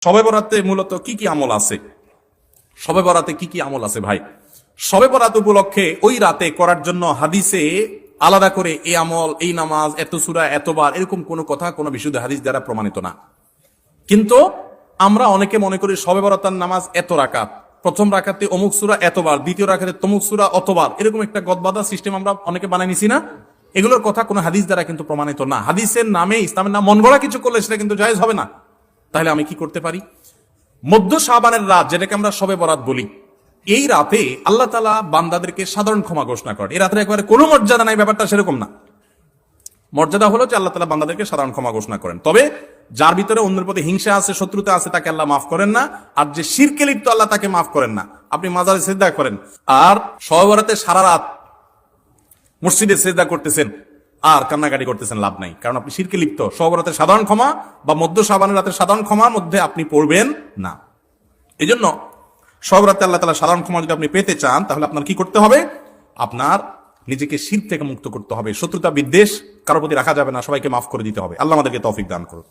শবে বরাতে মূলত কি কি আমল আছে? শবে বরাতে কি কি আমল আছে ভাই? শবে বরাত উপলক্ষে ওই রাতে করার জন্য হাদিসে আলাদা করে এই আমল, এই নামাজ, এত সূরা, এতবার, এরকম কোনো কথা কোনো বিশুদ্ধ হাদিস দ্বারা প্রমাণিত না। কিন্তু আমরা অনেকে মনে করি শবে বরাতের নামাজ এত রাকাত, প্রথম রাকাতে অমুক সূরা এতবার, দ্বিতীয় রাকাতে তমুক সূরা অতবার, এরকম একটা গদবাদা সিস্টেম আমরা অনেকে বানাই নিছি না? এগুলোর কথা কোনো হাদিস দ্বারা কিন্তু প্রমাণিত না। হাদিসের নামে, ইসলামের নাম মন গড়া কিছু করলে সেটা কিন্তু জায়েজ হবে না। তাহলে আমি কি করতে পারি? মধ্য শাবানের রাত, যেটাকে আমরা শবে বরাত বলি, এই রাতে আল্লাহ তাআলা বান্দাদেরকে সাধারণ ক্ষমা ঘোষণা করেন। এই রাতে একেবারে কোনো মর্যাদা নাই, ব্যাপারটা সেরকম না। মর্যাদা হলো যে আল্লাহ তাআলা বান্দাদেরকে সাধারণ ক্ষমা ঘোষণা করেন। তবে যার ভিতরে অন্যের প্রতি হিংসা আছে, শত্রুতা আছে, তাকে আল্লাহ মাফ করেন না। আর যে শিরকে লিপ্ত, আল্লাহ তাকে মাফ করেন না। আপনি মাজারে সিজদা করেন আর শবে বরাতে সারা রাত মসজিদে সিজদা করতেছেন আর কান্নাকাটি করতেছেন, লাভ নাই, কারণ আপনি শিরকে লিপ্ত। শবে বরাতের সাধারণ ক্ষমা বা মধ্য শাবানের রাতের সাধারণ ক্ষমার মধ্যে আপনি পড়বেন না। এই জন্য শবে বরাতে আল্লাহ তাআলা সাধারণ ক্ষমা যদি আপনি পেতে চান, তাহলে আপনার কি করতে হবে? আপনার নিজেকে শিরক থেকে মুক্ত করতে হবে। শত্রুতা বিদ্বেষ কারোর প্রতি রাখা যাবে না, সবাইকে মাফ করে দিতে হবে। আল্লাহ আমাদেরকে তৌফিক দান করুন।